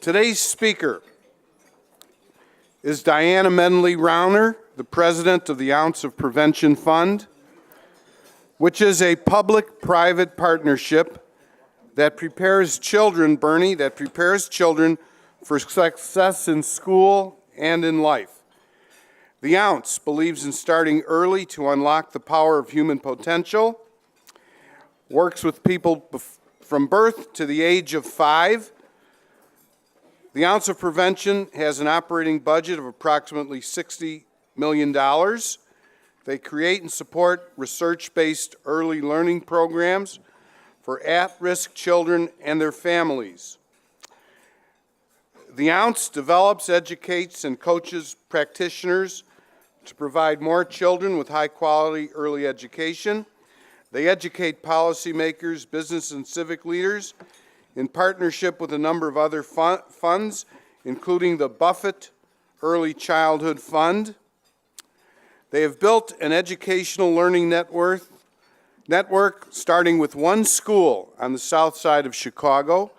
Today's speaker is Diana Menley Rauner, the president of the Ounce of Prevention Fund, which is a public-private partnership that prepares children, Bernie, that prepares children for success in school and in life. The Ounce believes in starting early to unlock the power of human potential, works with people from birth to the age of 5. The Ounce of Prevention has an operating budget of approximately $60 million. They create and support research-based early learning programs for at-risk children and their families. The Ounce develops, educates, and coaches practitioners to provide more children with high-quality early education. They educate policymakers, business, and civic leaders in partnership with a number of other funds, including the Buffett Early Childhood Fund. They have built an educational learning network starting with one school on the south side of Chicago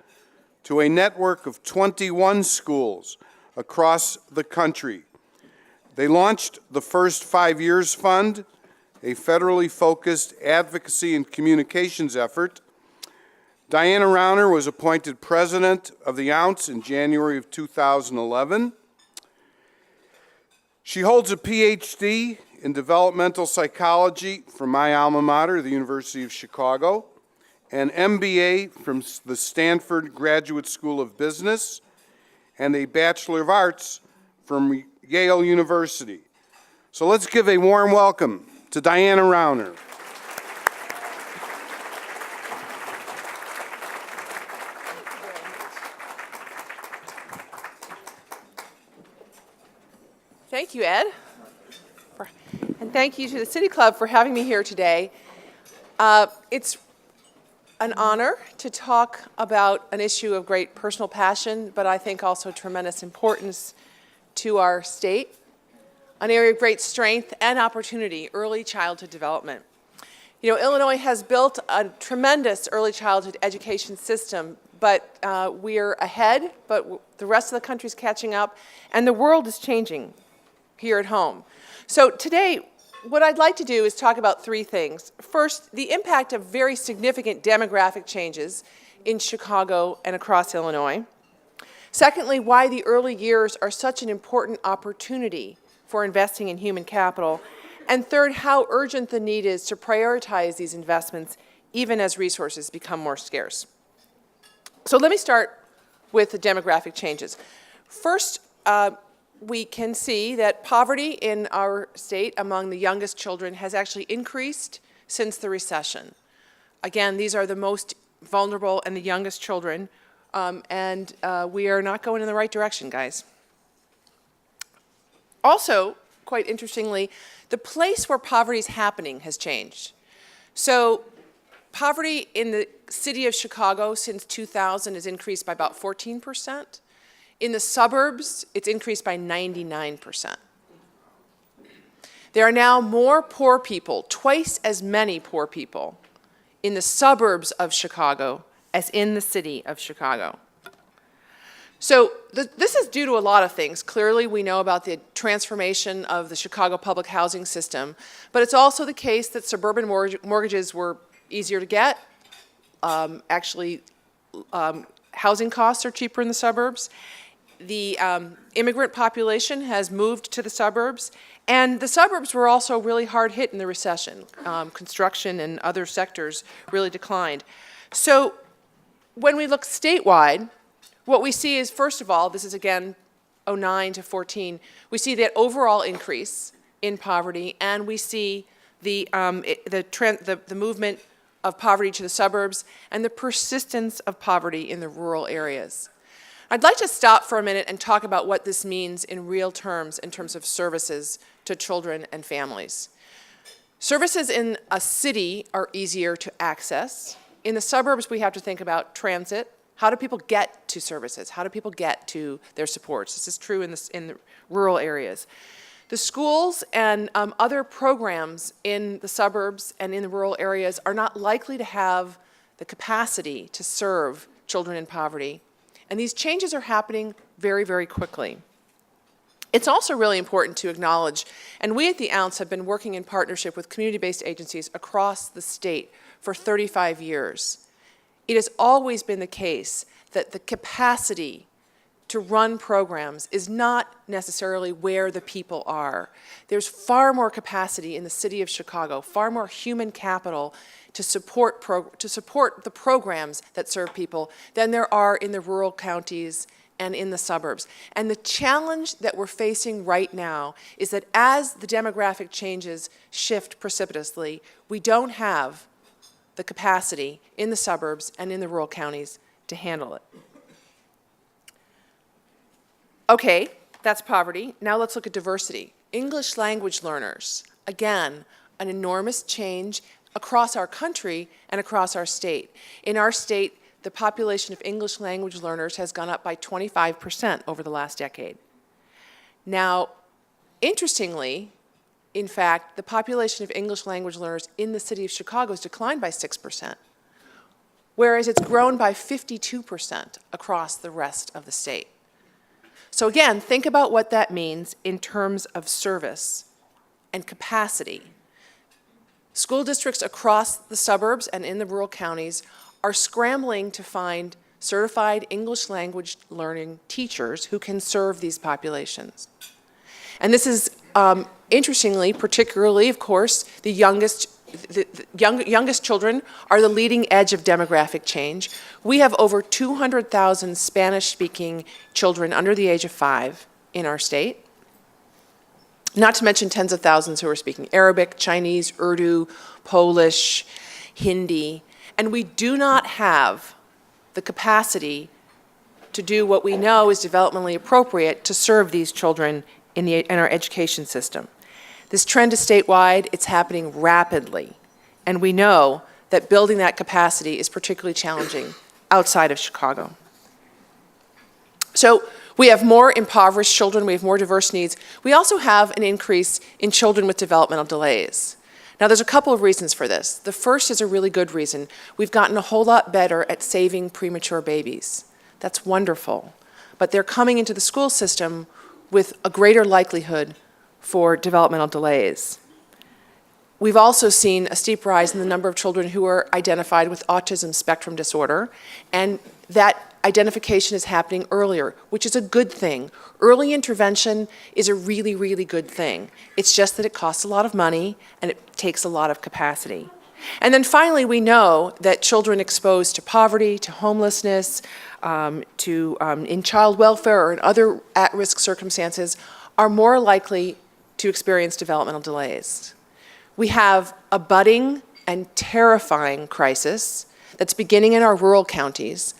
to a network of 21 schools across the country. They launched the First 5 Years Fund, a federally focused advocacy and communications effort. Diana Rauner was appointed president of the Ounce in January of 2011. She holds a PhD in developmental psychology from my alma mater, the University of Chicago, an MBA from the Stanford Graduate School of Business, and a Bachelor of Arts from Yale University. So let's give a warm welcome to Diana Rauner. Thank you, Ed. And thank you to the City Club for having me here today. It's an honor to talk about an issue of great personal passion, but I think also tremendous importance to our state, an area of great strength and opportunity, early childhood development. You know, Illinois has built a tremendous early childhood education system, but we're ahead, but the rest of the country's catching up, and the world is changing here at home. So today, what I'd like to do is talk about 3 things. First, the impact of very significant demographic changes in Chicago and across Illinois. Secondly, why the early years are such an important opportunity for investing in human capital. And third, how urgent the need is to prioritize these investments even as resources become more scarce. So let me start with the demographic changes. First, we can see that poverty in our state among the youngest children has actually increased since the recession. Again, these are the most vulnerable and the youngest children, and we are not going in the right direction, guys. Also, quite interestingly, the place where poverty is happening has changed. So poverty in the city of Chicago since 2000 has increased by about 14%. In the suburbs, it's increased by 99%. There are now more poor people, twice as many poor people, in the suburbs of Chicago as in the city of Chicago. So this is due to a lot of things. Clearly, we know about the transformation of the Chicago public housing system, but it's also the case that suburban mortgages were easier to get. Housing costs are cheaper in the suburbs. The immigrant population has moved to the suburbs, and the suburbs were also really hard hit in the recession. Construction and other sectors really declined. So when we look statewide, what we see is, first of all, this is again 09 to 14, we see that overall increase in poverty, and we see the movement of poverty to the suburbs and the persistence of poverty in the rural areas. I'd like to stop for a minute and talk about what this means in real terms in terms of services to children and families. Services in a city are easier to access. In the suburbs, we have to think about transit. How do people get to services? How do people get to their supports? This is true in the rural areas. The schools and other programs in the suburbs and in the rural areas are not likely to have the capacity to serve children in poverty. And these changes are happening very, very quickly. It's also really important to acknowledge, and we at the Ounce have been working in partnership with community-based agencies across the state for 35 years. It has always been the case that the capacity to run programs is not necessarily where the people are. There's far more capacity in the city of Chicago, far more human capital to support the programs that serve people than there are in the rural counties and in the suburbs. And the challenge that we're facing right now is that as the demographic changes shift precipitously, we don't have the capacity in the suburbs and in the rural counties to handle it. Okay, that's poverty. Now let's look at diversity. English language learners, again, an enormous change across our country and across our state. In our state, the population of English language learners has gone up by 25% over the last decade. Now, interestingly, in fact, the population of English language learners in the city of Chicago has declined by 6%, whereas it's grown by 52% across the rest of the state. So again, think about what that means in terms of service and capacity. School districts across the suburbs and in the rural counties are scrambling to find certified English language learning teachers who can serve these populations. And this is, interestingly, particularly, of course, the youngest children are the leading edge of demographic change. We have over 200,000 Spanish-speaking children under the age of 5 in our state, not to mention tens of thousands who are speaking Arabic, Chinese, Urdu, Polish, Hindi, and we do not have the capacity to do what we know is developmentally appropriate to serve these children in our education system. This trend is statewide, it's happening rapidly, and we know that building that capacity is particularly challenging outside of Chicago. So we have more impoverished children, we have more diverse needs. We also have an increase in children with developmental delays. Now there's a couple of reasons for this. The first is a really good reason. We've gotten a whole lot better at saving premature babies. That's wonderful. But they're coming into the school system with a greater likelihood for developmental delays. We've also seen a steep rise in the number of children who are identified with autism spectrum disorder, and that identification is happening earlier, which is a good thing. Early intervention is a really, really good thing. It's just that it costs a lot of money and it takes a lot of capacity. And then finally, we know that children exposed to poverty, to homelessness, in child welfare or in other at-risk circumstances are more likely to experience developmental delays. We have a budding and terrifying crisis that's beginning in our rural counties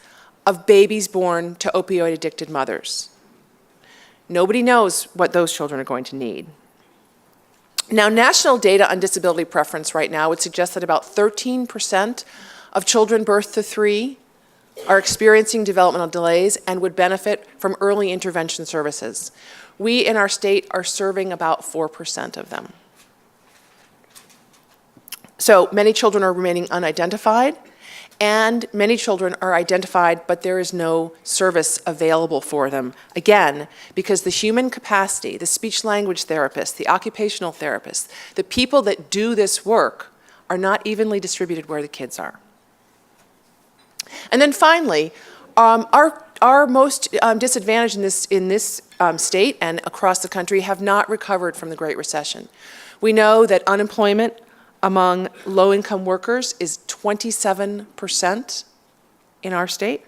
of babies born to opioid-addicted mothers. Nobody knows what those children are going to need. Now, national data on disability preference right now would suggest that about 13% of children birth to 3 are experiencing developmental delays and would benefit from early intervention services. We in our state are serving about 4% of them. So many children are remaining unidentified, and many children are identified, but there is no service available for them. Again, because the human capacity, the speech-language therapists, the occupational therapists, the people that do this work are not evenly distributed where the kids are. And then finally, our most disadvantaged in this state and across the country have not recovered from the Great Recession. We know that unemployment among low-income workers is 27% in our state.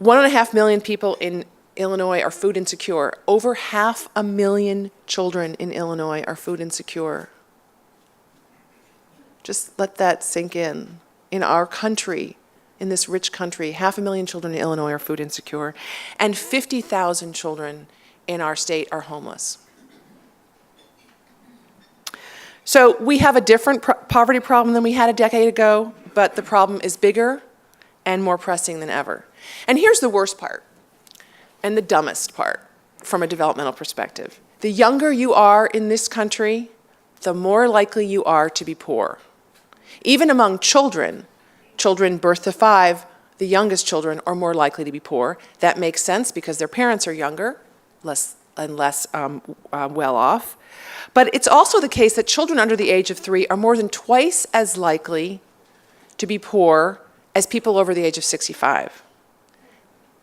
1.5 million people in Illinois are food insecure. Over 500,000 children in Illinois are food insecure. Just let that sink in. In our country, in this rich country, 500,000 children in Illinois are food insecure, and 50,000 children in our state are homeless. So we have a different poverty problem than we had a decade ago, but the problem is bigger and more pressing than ever. And here's the worst part, and the dumbest part from a developmental perspective. The younger you are in this country, the more likely you are to be poor. Even among children birth to 5, the youngest children are more likely to be poor. That makes sense because their parents are younger, less well off. But it's also the case that children under the age of 3 are more than twice as likely to be poor as people over the age of 65.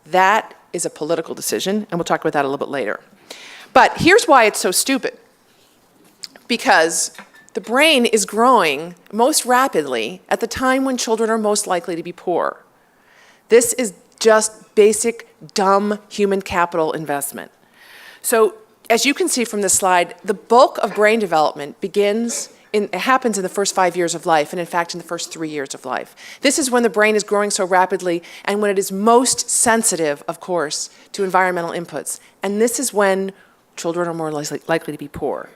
That is a political decision, and we'll talk about that a little bit later. But here's why it's so stupid. Because the brain is growing most rapidly at the time when children are most likely to be poor. This is just basic, dumb human capital investment. So, as you can see from this slide, the bulk of brain development happens in the first 5 years of life, and in fact in the first 3 years of life. This is when the brain is growing so rapidly and when it is most sensitive, of course, to environmental inputs. And this is when children are more likely to be poor.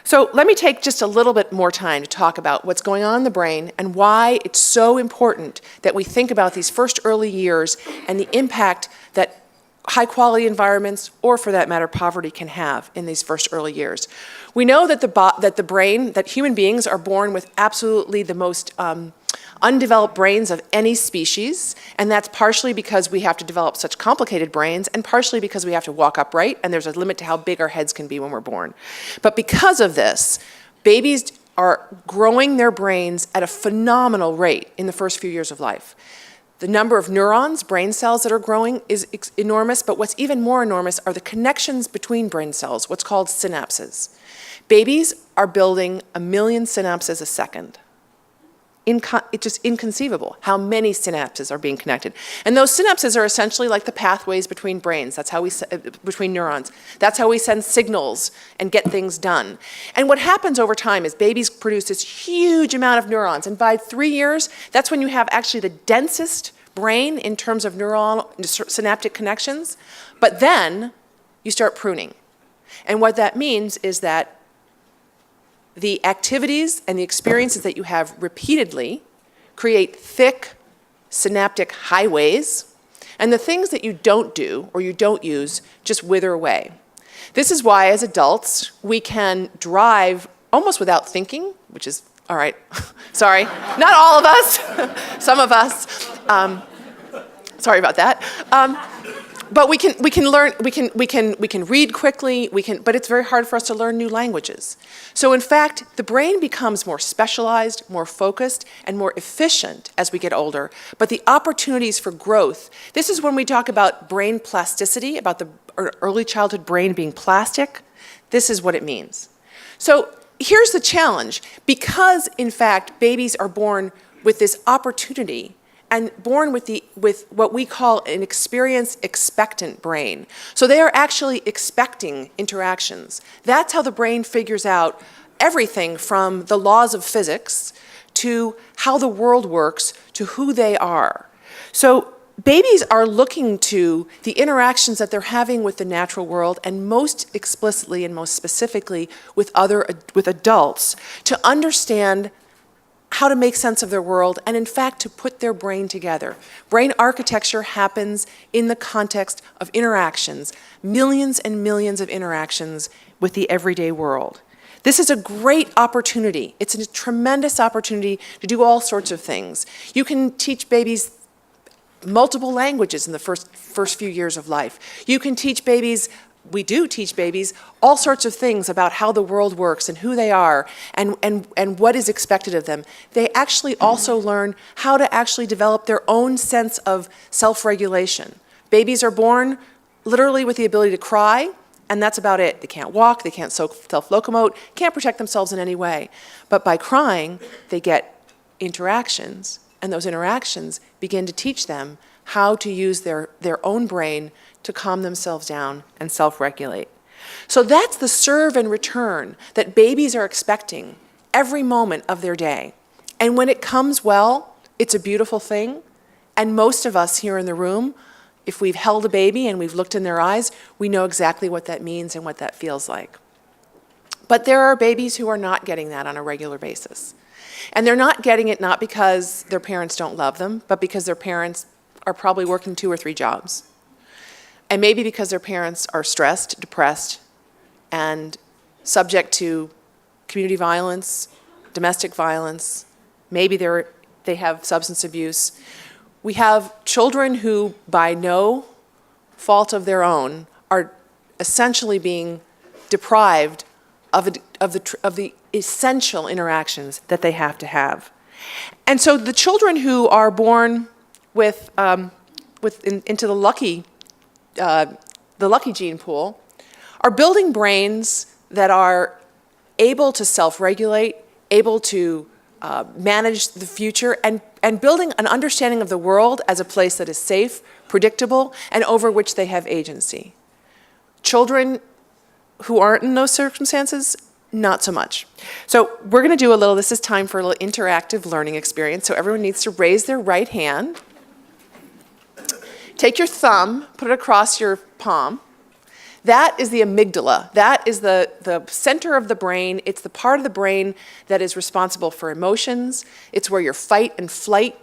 So let me take just a little bit more time to talk about what's going on in the brain and why it's so important that we think about these first early years and the impact that high-quality environments, or for that matter, poverty can have in these first early years. We know that that human beings are born with absolutely the most undeveloped brains of any species, and that's partially because we have to develop such complicated brains, and partially because we have to walk upright, and there's a limit to how big our heads can be when we're born. But because of this, babies are growing their brains at a phenomenal rate in the first few years of life. The number of neurons, brain cells that are growing is enormous, but what's even more enormous are the connections between brain cells, what's called synapses. Babies are building 1 million synapses a second. It's just inconceivable how many synapses are being connected. And those synapses are essentially like the pathways between brains. That's how between neurons. That's how we send signals and get things done. And what happens over time is babies produce this huge amount of neurons. And by 3 years, that's when you have actually the densest brain in terms of neuronal synaptic connections. But then you start pruning. And what that means is that the activities and the experiences that you have repeatedly create thick synaptic highways, and the things that you don't do or you don't use just wither away. This is why, as adults, we can drive almost without thinking, which is, all right, sorry, not all of us, some of us. Sorry about that. But we can learn, we can read quickly, but it's very hard for us to learn new languages. So in fact, the brain becomes more specialized, more focused, and more efficient as we get older. But the opportunities for growth, this is when we talk about brain plasticity, about the early childhood brain being plastic. This is what it means. So here's the challenge. Because in fact, babies are born with this opportunity and born with what we call an experience expectant brain. So they are actually expecting interactions. That's how the brain figures out everything from the laws of physics to how the world works to who they are. So babies are looking to the interactions that they're having with the natural world, and most explicitly and most specifically with adults, to understand how to make sense of their world, and in fact to put their brain together. Brain architecture happens in the context of interactions, millions and millions of interactions with the everyday world. This is a great opportunity. It's a tremendous opportunity to do all sorts of things. You can teach babies multiple languages in the first few years of life. You can teach babies, we do teach babies, all sorts of things about how the world works and who they are and what is expected of them. They actually also learn how to actually develop their own sense of self-regulation. Babies are born literally with the ability to cry, and that's about it. They can't walk, they can't self-locomote, can't protect themselves in any way. But by crying, they get interactions, and those interactions begin to teach them how to use their own brain to calm themselves down and self-regulate. So that's the serve and return that babies are expecting every moment of their day. And when it comes well, it's a beautiful thing. And most of us here in the room, if we've held a baby and we've looked in their eyes, we know exactly what that means and what that feels like. But there are babies who are not getting that on a regular basis. And they're not getting it not because their parents don't love them, but because their parents are probably working 2 or 3 jobs. And maybe because their parents are stressed, depressed, and subject to community violence, domestic violence. Maybe they have substance abuse. we have children who, by no fault of their own, are essentially being deprived of the essential interactions that they have to have. And so the children who are born into the lucky gene pool are building brains that are able to self-regulate, able to manage the future, and building an understanding of the world as a place that is safe, predictable, and over which they have agency. Children who aren't in those circumstances, not so much. So we're going to do this is time for a little interactive learning experience. So everyone needs to raise their right hand. Take your thumb, put it across your palm. That is the amygdala. That is the center of the brain. It's the part of the brain that is responsible for emotions. It's where your fight and flight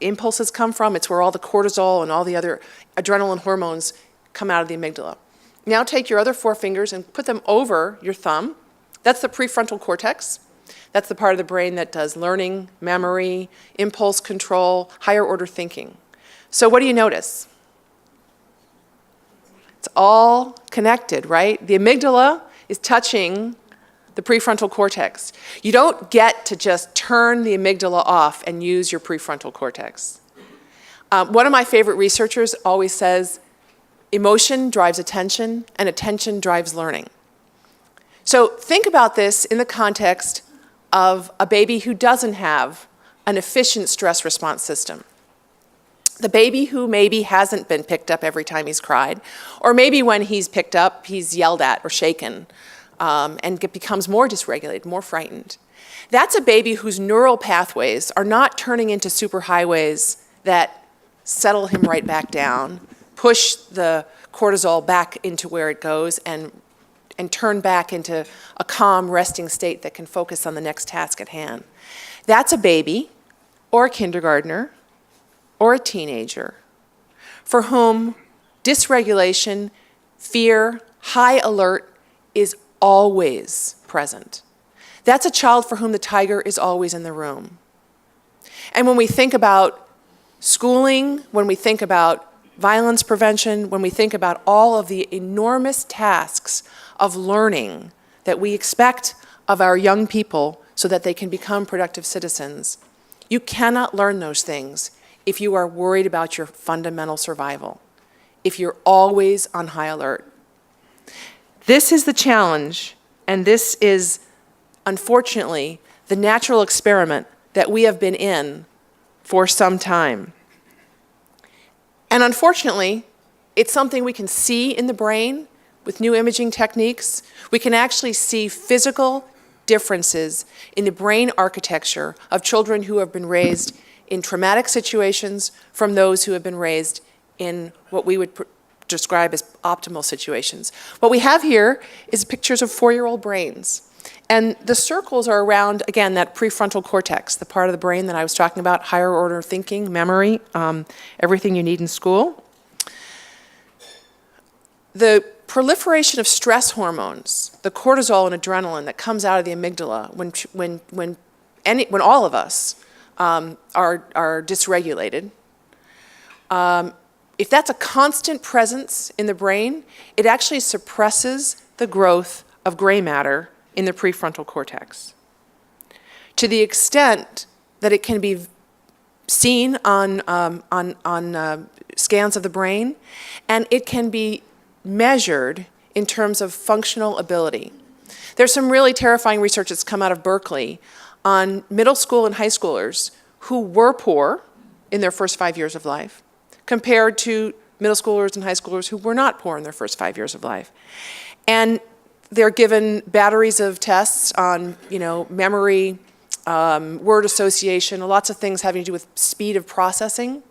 impulses come from. It's where all the cortisol and all the other adrenaline hormones come out of the amygdala. Now take your other 4 fingers and put them over your thumb. That's the prefrontal cortex. That's the part of the brain that does learning, memory, impulse control, higher order thinking. So what do you notice? It's all connected, right? The amygdala is touching the prefrontal cortex. You don't get to just turn the amygdala off and use your prefrontal cortex. One of my favorite researchers always says, emotion drives attention, and attention drives learning. So think about this in the context of a baby who doesn't have an efficient stress response system. The baby who maybe hasn't been picked up every time he's cried, or maybe when he's picked up, he's yelled at or shaken, and becomes more dysregulated, more frightened. That's a baby whose neural pathways are not turning into superhighways that settle him right back down, push the cortisol back into where it goes, and turn back into a calm, resting state that can focus on the next task at hand. That's a baby, or a kindergartner, or a teenager, for whom dysregulation, fear, high alert is always present. That's a child for whom the tiger is always in the room. And when we think about schooling, when we think about violence prevention, when we think about all of the enormous tasks of learning that we expect of our young people so that they can become productive citizens, you cannot learn those things if you are worried about your fundamental survival, if you're always on high alert. This is the challenge, and this is, unfortunately, the natural experiment that we have been in for some time. And unfortunately, it's something we can see in the brain with new imaging techniques. We can actually see physical differences in the brain architecture of children who have been raised in traumatic situations from those who have been raised in what we would describe as optimal situations. What we have here is pictures of 4-year-old brains. And the circles are around, again, that prefrontal cortex, the part of the brain that I was talking about, higher order thinking, memory, everything you need in school. The proliferation of stress hormones, the cortisol and adrenaline that comes out of the amygdala when all of us are dysregulated, if that's a constant presence in the brain, it actually suppresses the growth of gray matter in the prefrontal cortex, to the extent that it can be seen on scans of the brain, and it can be measured in terms of functional ability. There's some really terrifying research that's come out of Berkeley on middle school and high schoolers who were poor in their first 5 years of life, compared to middle schoolers and high schoolers who were not poor in their first 5 years of life. And they're given batteries of tests on, memory, word association, lots of things having to do with speed of processing.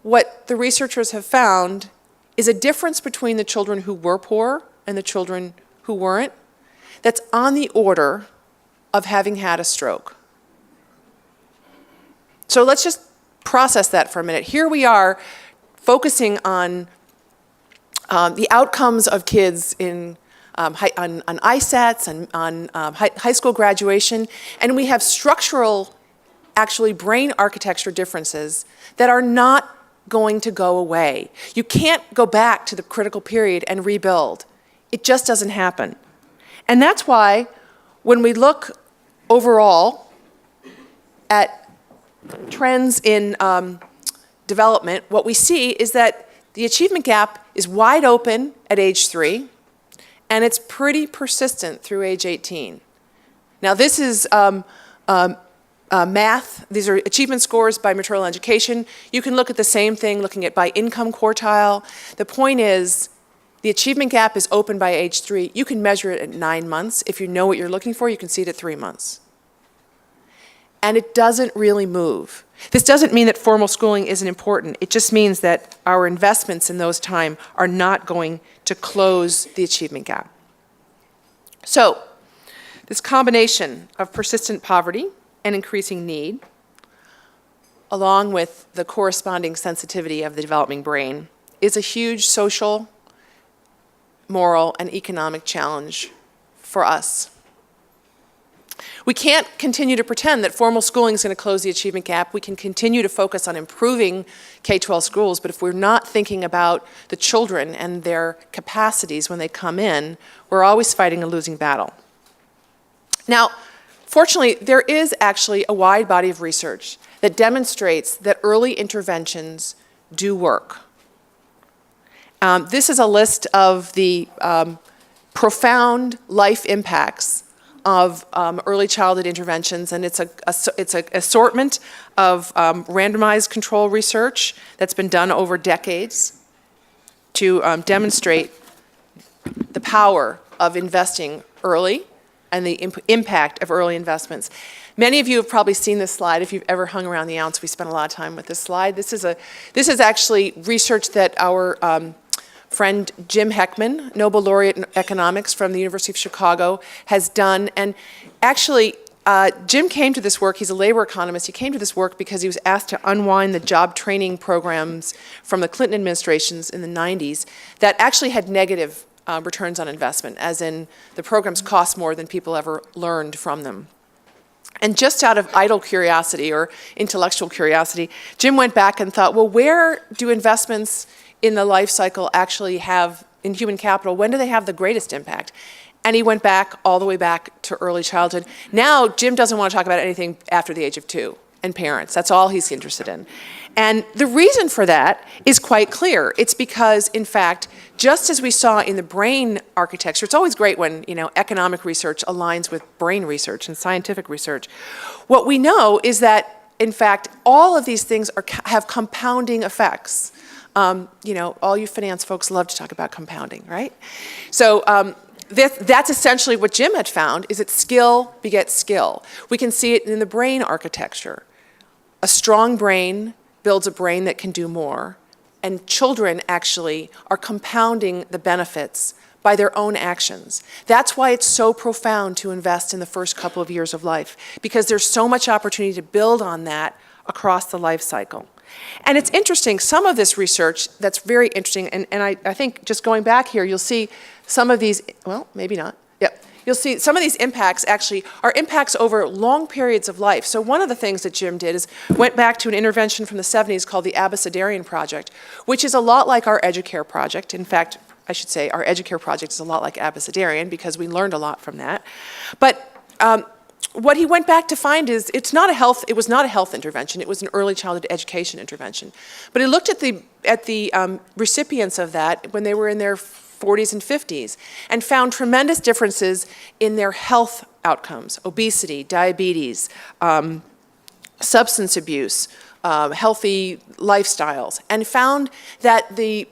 What the researchers have found is a difference between the children who were poor and the children who weren't that's on the order of having had a stroke. So let's just process that for a minute. Here we are focusing on the outcomes of kids on ISATs and on high school graduation, and we have structural actually brain architecture differences that are not going to go away. You can't go back to the critical period and rebuild. It just doesn't happen. And that's why when we look overall at trends in development, what we see is that the achievement gap is wide open at age 3, and it's pretty persistent through age 18. Now, this is math. These are achievement scores by maternal education. You can look at the same thing looking at by income quartile. The point is, the achievement gap is open by age 3. You can measure it at 9 months. If you know what you're looking for, you can see it at 3 months. And it doesn't really move. This doesn't mean that formal schooling isn't important. It just means that our investments in those time are not going to close the achievement gap. So, this combination of persistent poverty and increasing need, along with the corresponding sensitivity of the developing brain, is a huge social, moral, and economic challenge for us. We can't continue to pretend that formal schooling is going to close the achievement gap. We can continue to focus on improving K-12 schools, but if we're not thinking about the children and their capacities when they come in, we're always fighting a losing battle. Now, fortunately, there is actually a wide body of research that demonstrates that early interventions do work. This is a list of the profound life impacts of early childhood interventions, and it's an assortment of randomized control research that's been done over decades to demonstrate the power of investing early and the impact of early investments. Many of you have probably seen this slide. If you've ever hung around the ounce, we spent a lot of time with this slide. This is actually research that our friend Jim Heckman, Nobel laureate in economics from the University of Chicago, has done. And actually, Jim came to this work, he's a labor economist, he came to this work because he was asked to unwind the job training programs from the Clinton administrations in the 90s that actually had negative returns on investment, as in the programs cost more than people ever learned from them. And just out of idle curiosity or intellectual curiosity, Jim went back and thought, well, where do investments in the life cycle actually have, in human capital, when do they have the greatest impact? And he went back, all the way back to early childhood. Now, Jim doesn't want to talk about anything after the age of 2 and parents. That's all he's interested in. And the reason for that is quite clear. It's because, in fact, just as we saw in the brain architecture, it's always great when, economic research aligns with brain research and scientific research. What we know is that, in fact, all of these things have compounding effects. All you finance folks love to talk about compounding, right? So that's essentially what Jim had found, is that skill begets skill. We can see it in the brain architecture. A strong brain builds a brain that can do more, and children actually are compounding the benefits by their own actions. That's why it's so profound to invest in the first couple of years of life, because there's so much opportunity to build on that across the life cycle. And it's interesting, some of this research that's very interesting, and I think just going back here, you'll see some of these, well, maybe not, yep. You'll see some of these impacts actually are impacts over long periods of life. So one of the things that Jim did is went back to an intervention from the 70s called the Abecedarian Project, which is a lot like our Educare project. In fact, I should say our Educare project is a lot like Abecedarian because we learned a lot from that. But what he went back to find is it was not a health intervention, it was an early childhood education intervention. But he looked at the recipients of that when they were in their 40s and 50s and found tremendous differences in their health outcomes: obesity, diabetes, substance abuse, healthy lifestyles, and found that the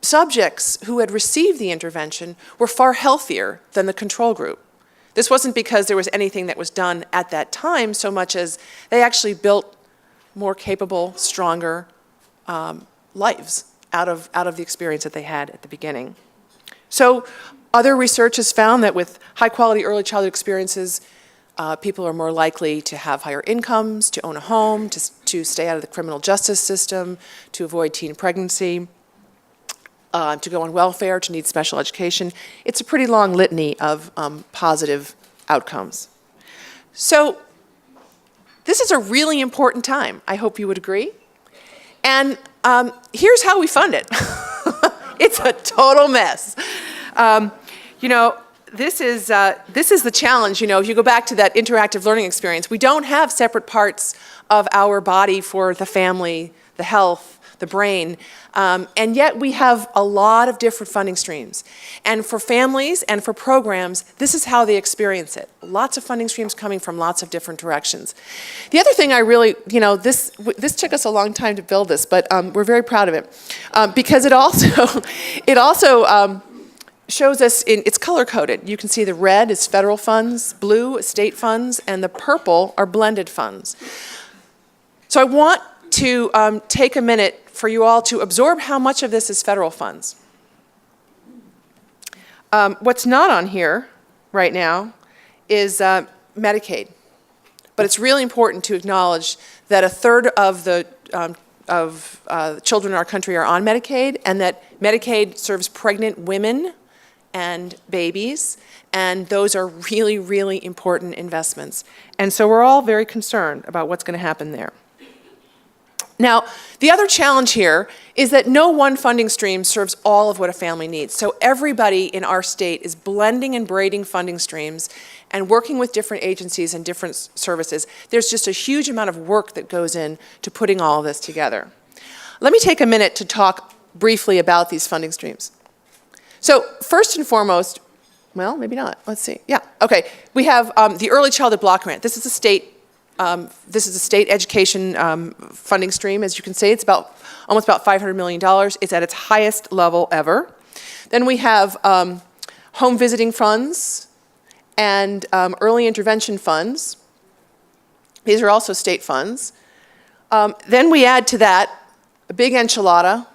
subjects who had received the intervention were far healthier than the control group. This wasn't because there was anything that was done at that time so much as they actually built more capable, stronger lives out of the experience that they had at the beginning. So other research has found that with high-quality early childhood experiences, people are more likely to have higher incomes, to own a home, to stay out of the criminal justice system, to avoid teen pregnancy, to go on welfare, to need special education. It's a pretty long litany of positive outcomes. So this is a really important time. I hope you would agree. And here's how we fund it. It's a total mess. You know, this is the challenge. You know, if you go back to that interactive learning experience, we don't have separate parts of our body for the family, the health, the brain, and yet we have a lot of different funding streams. And for families and for programs, this is how they experience it. Lots of funding streams coming from lots of different directions. The other thing I really, you know, this took us a long time to build this, but we're very proud of it because it also shows us it's color-coded. You can see the red is federal funds, blue is state funds, and the purple are blended funds. So I want to take a minute for you all to absorb how much of this is federal funds. What's not on here right now is Medicaid. But it's really important to acknowledge that a third of the children in our country are on Medicaid, and that Medicaid serves pregnant women and babies, and those are really, really important investments. And so we're all very concerned about what's going to happen there. Now, the other challenge here is that no one funding stream serves all of what a family needs. So everybody in our state is blending and braiding funding streams and working with different agencies and different services. There's just a huge amount of work that goes in to putting all of this together. Let me take a minute to talk briefly about these funding streams. So first and foremost, well, maybe not. Let's see. Yeah, okay. We have the Early Childhood Block Grant. This is a state education funding stream. As you can see, it's almost about $500 million. It's at its highest level ever. Then we have home visiting funds and early intervention funds. These are also state funds. Then we add to that a big enchilada,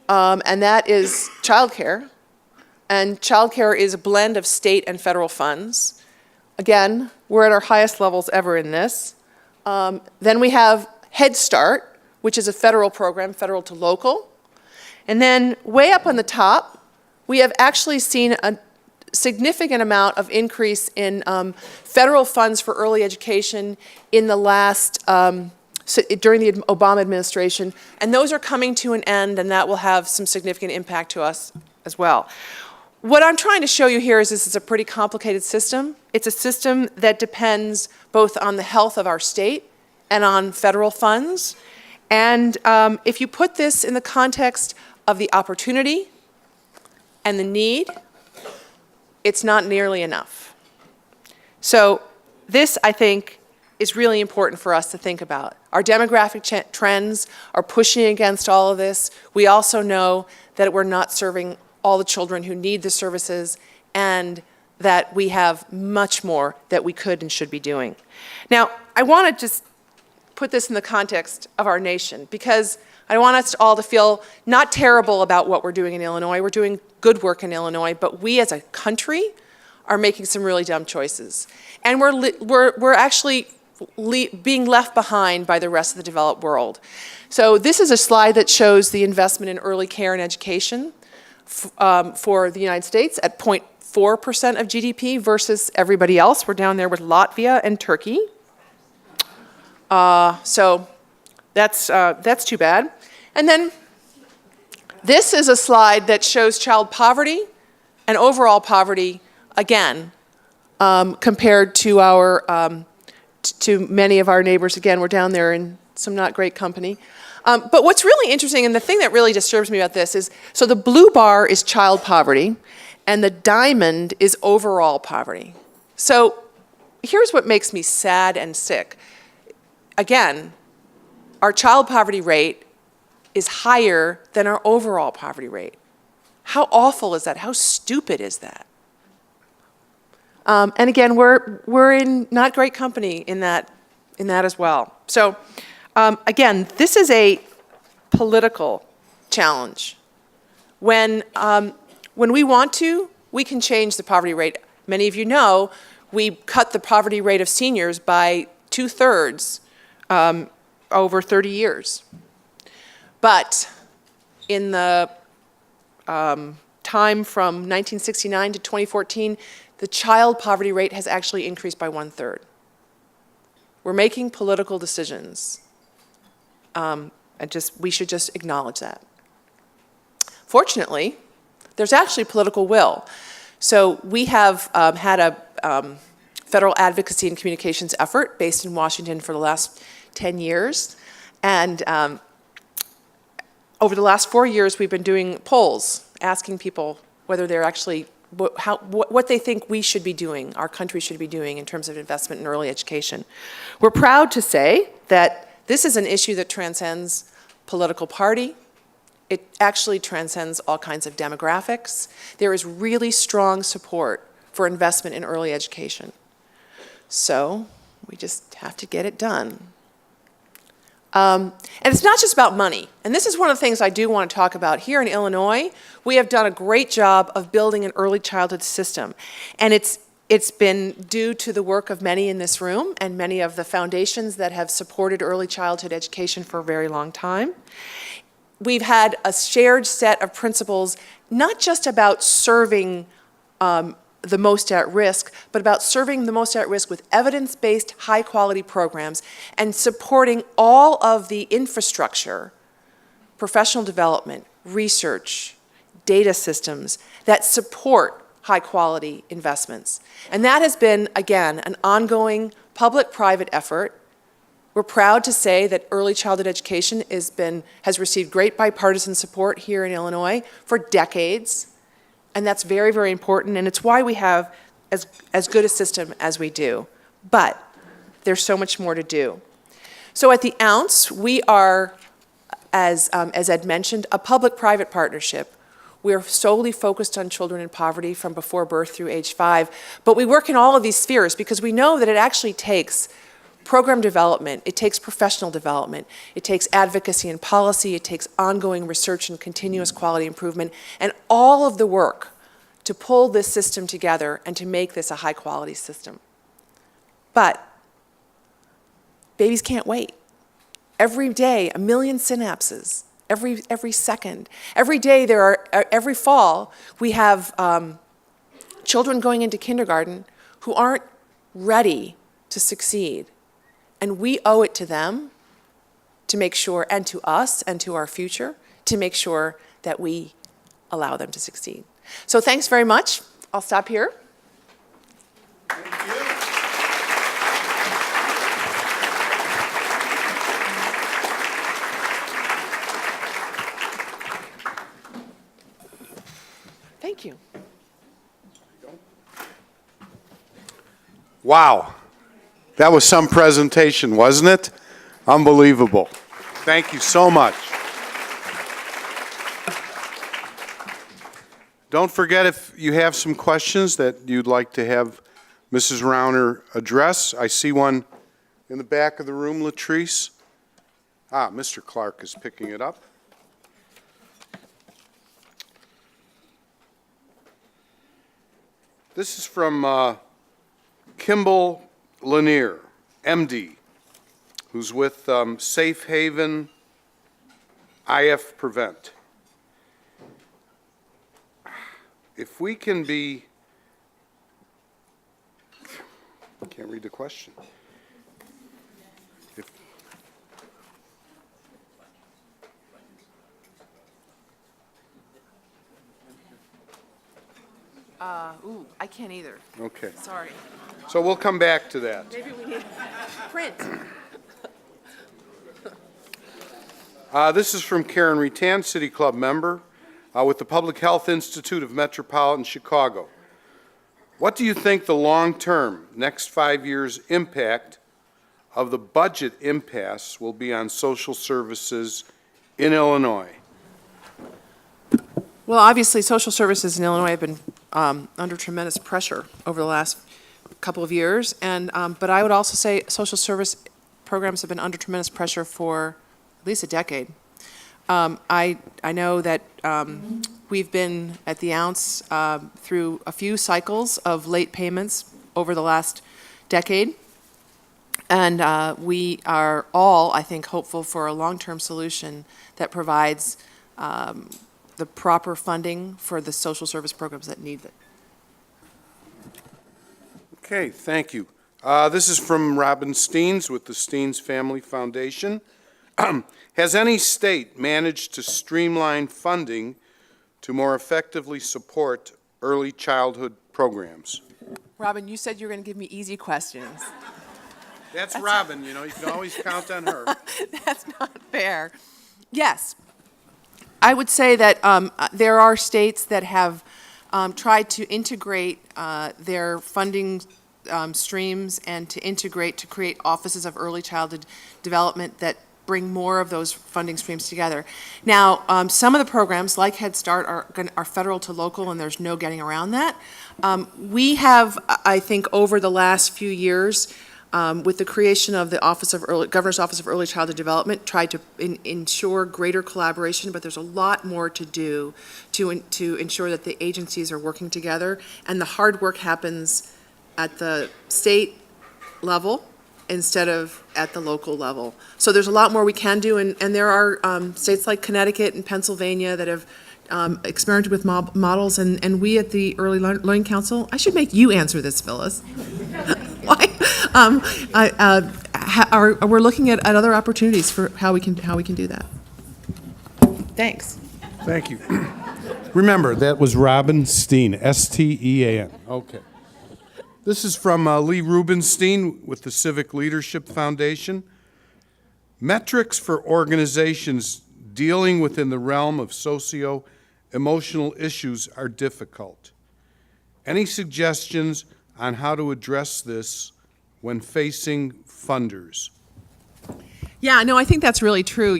and that is childcare. And childcare is a blend of state and federal funds. Again, we're at our highest levels ever in this. Then we have Head Start, which is a federal program, federal to local. And then way up on the top, we have actually seen a significant amount of increase in federal funds for early education in the last, during the Obama administration. And those are coming to an end, and that will have some significant impact to us as well. What I'm trying to show you here is this is a pretty complicated system. It's a system that depends both on the health of our state and on federal funds. And if you put this in the context of the opportunity and the need, it's not nearly enough. So this, I think, is really important for us to think about. Our demographic trends are pushing against all of this. We also know that we're not serving all the children who need the services, and that we have much more that we could and should be doing. Now, I want to just put this in the context of our nation, because I want us all to feel not terrible about what we're doing in Illinois. We're doing good work in Illinois, but we as a country are making some really dumb choices. And we're actually being left behind by the rest of the developed world. So this is a slide that shows the investment in early care and education for the United States at 0.4% of GDP versus everybody else. We're down there with Latvia and Turkey. So that's too bad. And then this is a slide that shows child poverty and overall poverty, again, compared to our to many of our neighbors. Again, we're down there in some not great company. But what's really interesting, and the thing that really disturbs me about this is, so the blue bar is child poverty, and the diamond is overall poverty. So here's what makes me sad and sick. Again, our child poverty rate is higher than our overall poverty rate. How awful is that? How stupid is that? And again, we're in not great company in that as well. So again, this is a political challenge. When we want to, we can change the poverty rate. Many of you know we cut the poverty rate of seniors by 2/3 over 30 years. But in the time from 1969 to 2014, the child poverty rate has actually increased by 1/3. We're making political decisions. We should just acknowledge that. Fortunately, there's actually political will. So we have had a federal advocacy and communications effort based in Washington for the last 10 years. And over the last 4 years, we've been doing polls, asking people whether they're actually, what they think we should be doing, our country should be doing in terms of investment in early education. We're proud to say that this is an issue that transcends political party. It actually transcends all kinds of demographics. There is really strong support for investment in early education. So we just have to get it done. And it's not just about money. And this is one of the things I do want to talk about. Here in Illinois, we have done a great job of building an early childhood system. And it's been due to the work of many in this room and many of the foundations that have supported early childhood education for a very long time. We've had a shared set of principles, not just about serving the most at risk, but about serving the most at risk with evidence-based, high-quality programs and supporting all of the infrastructure, professional development, research, data systems that support high-quality investments. And that has been, again, an ongoing public-private effort. We're proud to say that early childhood education has received great bipartisan support here in Illinois for decades. And that's very, very important, and it's why we have as good a system as we do. But there's so much more to do. So at the Ounce, we are, as Ed mentioned, a public-private partnership. We're solely focused on children in poverty from before birth through age 5. But we work in all of these spheres because we know that it actually takes program development, it takes professional development, it takes advocacy and policy, it takes ongoing research and continuous quality improvement, and all of the work to pull this system together and to make this a high-quality system. But babies can't wait. Every day, 1 million synapses, every second. Every day every fall, we have children going into kindergarten who aren't ready to succeed. And we owe it to them to make sure, and to us and to our future, to make sure that we allow them to succeed. So thanks very much. I'll stop here. Thank you. Thank you. Wow. That was some presentation, wasn't it? Unbelievable. Thank you so much. Don't forget, if you have some questions that you'd like to have Mrs. Rauner address. I see one in the back of the room, Latrice. Mr. Clark is picking it up. This is from Kimball Lanier, MD, who's with Safe Haven IF Prevent. If we can be, I can't read the question. I can't either. Okay. Sorry. So we'll come back to that. Maybe we need print. This is from Karen Retan, City Club member, with the Public Health Institute of Metropolitan Chicago. What do you think the long-term, next 5 years impact of the budget impasse will be on social services in Illinois? Well, obviously, social services in Illinois have been under tremendous pressure over the last couple of years, and but I would also say social service programs have been under tremendous pressure for at least a decade. I know that we've been at the Ounce through a few cycles of late payments over the last decade, and we are all, I think, hopeful for a long-term solution that provides the proper funding for the social service programs that need it. Okay, thank you. This is from Robin Steens with the Steens Family Foundation. Has any state managed to streamline funding to more effectively support early childhood programs? Robin, you said you were going to give me easy questions. That's Robin, you can always count on her. That's not fair. Yes. I would say that there are states that have tried to integrate their funding streams and to integrate to create offices of early childhood development that bring more of those funding streams together. Now, some of the programs, like Head Start, are federal to local, and there's no getting around that. We have, I think, over the last few years, with the creation of the Governor's Office of Early Childhood Development, tried to ensure greater collaboration, but there's a lot more to do to ensure that the agencies are working together, and the hard work happens at the state level instead of at the local level. So there's a lot more we can do, and there are states like Connecticut and Pennsylvania that have experimented with models, and we at the Early Learning Council, I should make you answer this, Phyllis. Why? We're looking at other opportunities for how we can do that. Thanks. Thank you. Remember, that was Robin Steen, S-T-E-A-N. Okay. This is from Lee Rubenstein with the Civic Leadership Foundation. Metrics for organizations dealing within the realm of socio-emotional issues are difficult. Any suggestions on how to address this when facing funders? Yeah, no, I think that's really true.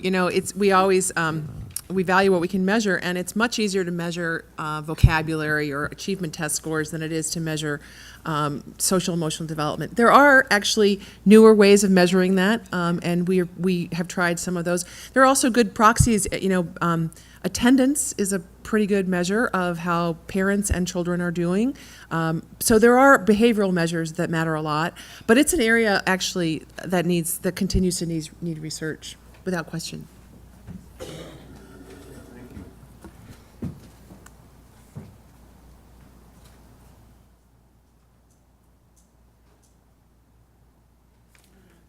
We always we value what we can measure, and it's much easier to measure vocabulary or achievement test scores than it is to measure social emotional development. There are actually newer ways of measuring that, and we have tried some of those. There are also good proxies. Attendance is a pretty good measure of how parents and children are doing. So there are behavioral measures that matter a lot, but it's an area actually that continues to need research without question.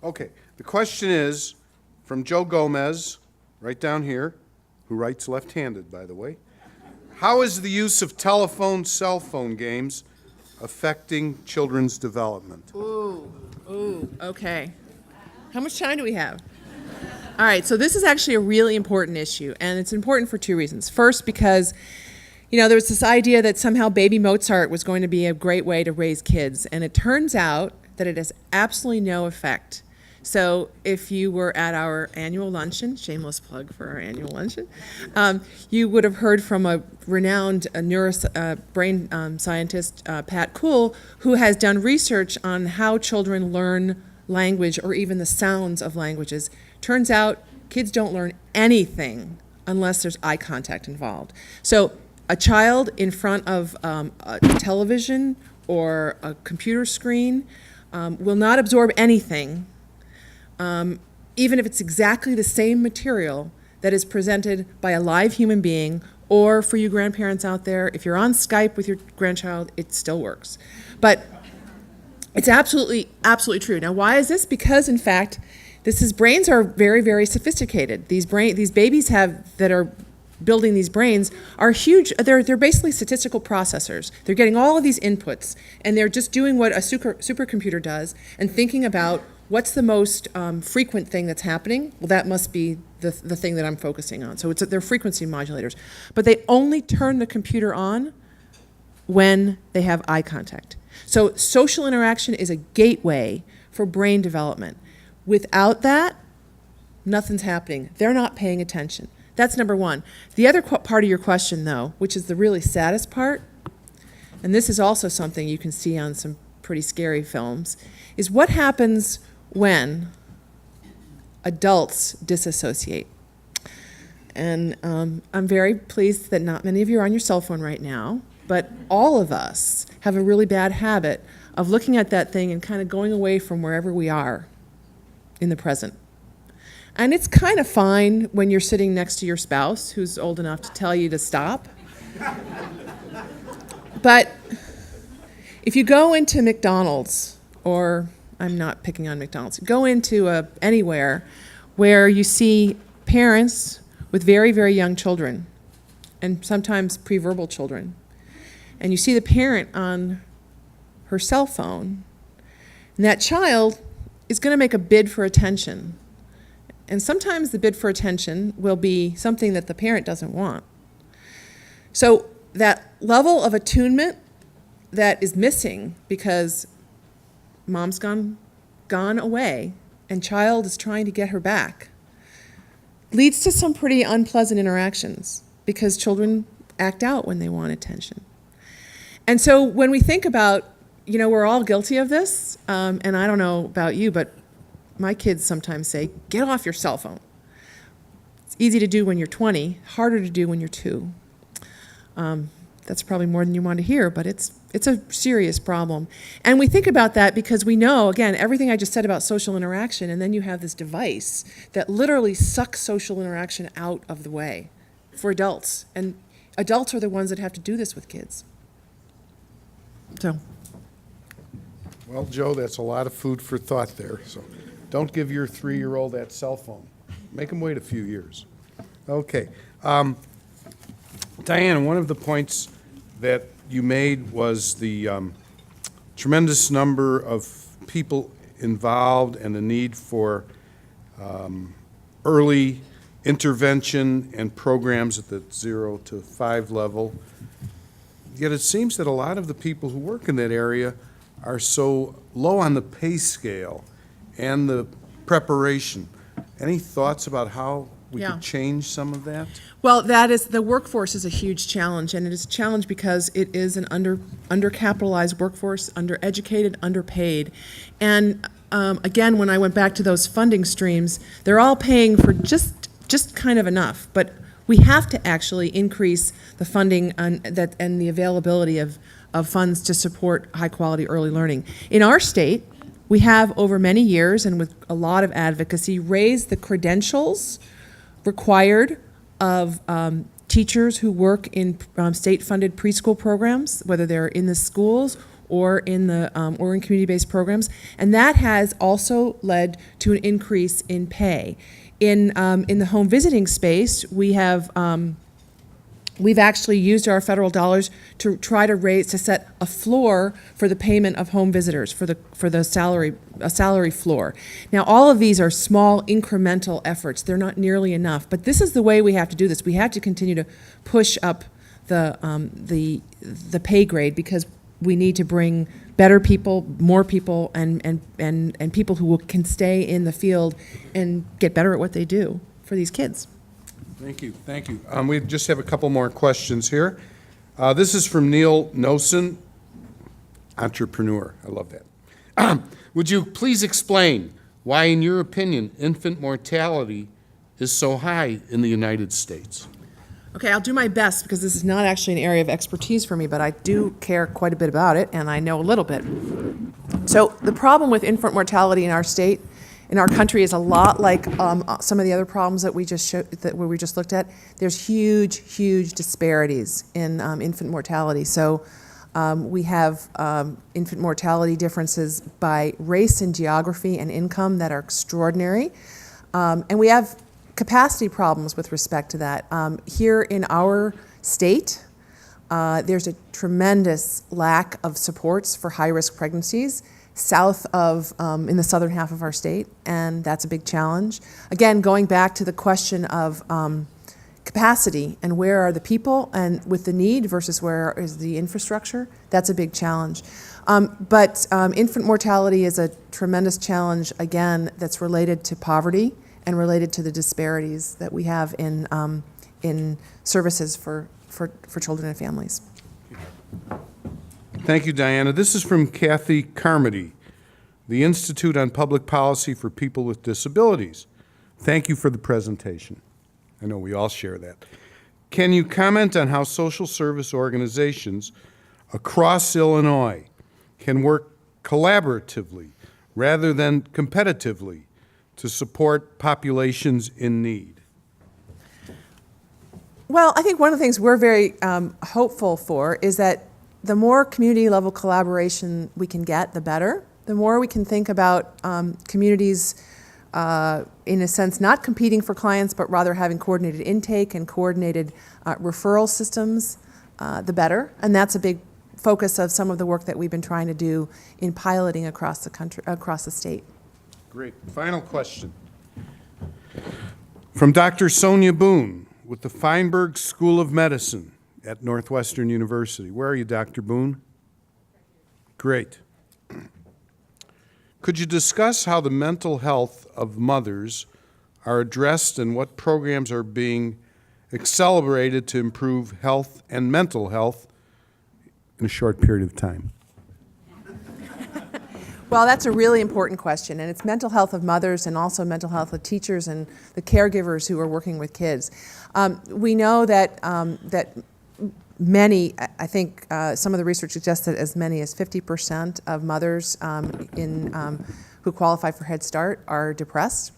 Okay, the question is from Joe Gomez, right down here, who writes left-handed, by the way. How is the use of cell phone games affecting children's development? Ooh, okay. How much time do we have? All right, so this is actually a really important issue, and it's important for two reasons. First, because there was this idea that somehow Baby Mozart was going to be a great way to raise kids, and it turns out that it has absolutely no effect. So if you were at our annual luncheon, shameless plug for our annual luncheon, you would have heard from a renowned brain scientist, Pat Kuhl, who has done research on how children learn language or even the sounds of languages. Turns out kids don't learn anything unless there's eye contact involved. So a child in front of a television or a computer screen will not absorb anything, even if it's exactly the same material that is presented by a live human being, or for you grandparents out there, if you're on Skype with your grandchild, it still works. But it's absolutely true. Now, why is this? Because, in fact, brains are very, very sophisticated. These babies that are building these brains are huge. They're basically statistical processors. They're getting all of these inputs, and they're just doing what a supercomputer does and thinking about what's the most frequent thing that's happening. Well, that must be the thing that I'm focusing on. So they're frequency modulators. But they only turn the computer on when they have eye contact. So social interaction is a gateway for brain development. Without that, nothing's happening. They're not paying attention. That's number one. The other part of your question, though, which is the really saddest part, and this is also something you can see on some pretty scary films, is what happens when adults disassociate. And I'm very pleased that not many of you are on your cell phone right now, but all of us have a really bad habit of looking at that thing and kind of going away from wherever we are in the present. And it's kind of fine when you're sitting next to your spouse who's old enough to tell you to stop. But if you go into McDonald's or I'm not picking on McDonald's. Go into anywhere where you see parents with very, very young children, and sometimes pre-verbal children, and you see the parent on her cell phone, and that child is going to make a bid for attention. And sometimes the bid for attention will be something that the parent doesn't want. So that level of attunement that is missing because mom's gone away and child is trying to get her back leads to some pretty unpleasant interactions because children act out when they want attention. And so when we think about, we're all guilty of this, and I don't know about you, but my kids sometimes say, get off your cell phone. It's easy to do when you're 20, harder to do when you're 2. That's probably more than you want to hear, but it's a serious problem. And we think about that because we know, again, everything I just said about social interaction, and then you have this device that literally sucks social interaction out of the way for adults. And adults are the ones that have to do this with kids. So. Well, Joe, that's a lot of food for thought there. So don't give your 3-year-old that cell phone. Make him wait a few years. Okay. Diana, one of the points that you made was the tremendous number of people involved and the need for early intervention and programs at the 0 to 5 level. Yet it seems that a lot of the people who work in that area are so low on the pay scale and the preparation. Any thoughts about how we could change some of that? Well, the workforce is a huge challenge, and it is a challenge because it is an undercapitalized workforce, undereducated, underpaid. And again, when I went back to those funding streams, they're all paying for just kind of enough. But we have to actually increase the funding and the availability of funds to support high-quality early learning. In our state, we have over many years and with a lot of advocacy raised the credentials required of teachers who work in state-funded preschool programs, whether they're in the schools or in community-based programs, and that has also led to an increase in pay. In the home visiting space, we've actually used our federal dollars to try to set a floor for the payment of home visitors for the salary floor. Now, all of these are small incremental efforts. They're not nearly enough, but this is the way we have to do this. We have to continue to push up the pay grade because we need to bring better people, more people, and people who can stay in the field and get better at what they do for these kids. Thank you. Thank you. We just have a couple more questions here. This is from Neil Nosen, entrepreneur. I love that. Would you please explain why, in your opinion, infant mortality is so high in the United States? Okay, I'll do my best because this is not actually an area of expertise for me, but I do care quite a bit about it, and I know a little bit. So the problem with infant mortality in our state, in our country, is a lot like some of the other problems that we just looked at. There's huge disparities in infant mortality. So we have infant mortality differences by race and geography and income that are extraordinary, and we have capacity problems with respect to that. Here in our state, there's a tremendous lack of supports for high-risk pregnancies south of, in the southern half of our state, and that's a big challenge. Again, going back to the question of capacity and where are the people and with the need versus where is the infrastructure, that's a big challenge. But infant mortality is a tremendous challenge, again, that's related to poverty and related to the disparities that we have in services for children and families. Thank you, Diana. This is from Kathy Carmody, the Institute on Public Policy for People with Disabilities. Thank you for the presentation. I know we all share that. Can you comment on how social service organizations across Illinois can work collaboratively rather than competitively to support populations in need? Well, I think one of the things we're very hopeful for is that the more community-level collaboration we can get, the better. the more we can think about communities, in a sense, not competing for clients, but rather having coordinated intake and coordinated referral systems, the better. And that's a big focus of some of the work that we've been trying to do in piloting across the country, across the state. Great. Final question. From Dr. Sonia Boone with the Feinberg School of Medicine at Northwestern University. Where are you, Dr. Boone? Great. Could you discuss how the mental health of mothers are addressed and what programs are being accelerated to improve health and mental health in a short period of time? Well, that's a really important question, and it's mental health of mothers and also mental health of teachers and the caregivers who are working with kids. We know that many, I think some of the research suggests that as many as 50% of mothers who qualify for Head Start are depressed.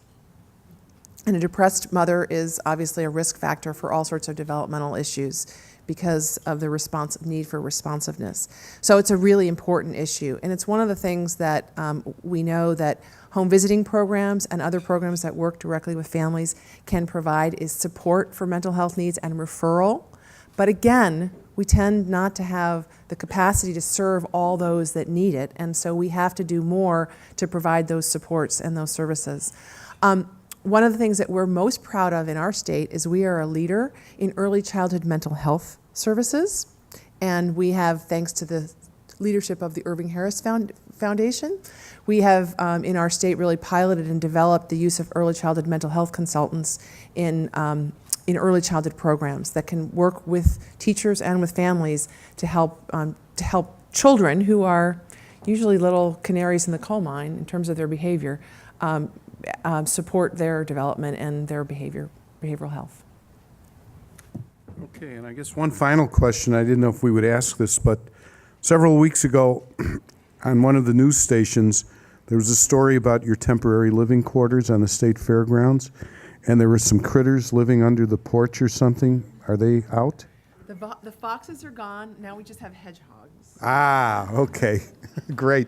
And a depressed mother is obviously a risk factor for all sorts of developmental issues because of the need for responsiveness. So it's a really important issue. And it's one of the things that we know that home visiting programs and other programs that work directly with families can provide is support for mental health needs and referral. But again, we tend not to have the capacity to serve all those that need it, and so we have to do more to provide those supports and those services. One of the things that we're most proud of in our state is we are a leader in early childhood mental health services, and we have, thanks to the leadership of the Irving Harris Foundation, we have in our state really piloted and developed the use of early childhood mental health consultants in early childhood programs that can work with teachers and with families to help children who are usually little canaries in the coal mine in terms of their behavior, support their development and their behavioral health. Okay, and I guess one final question. I didn't know if we would ask this, but several weeks ago on one of the news stations, there was a story about your temporary living quarters on the state fairgrounds, and there were some critters living under the porch or something. Are they out? The foxes are gone. Now we just have hedgehogs. Ah, okay. Great.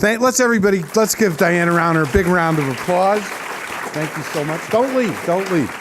Let's give Diana Rauner a big round of applause. Thank you so much. Don't leave.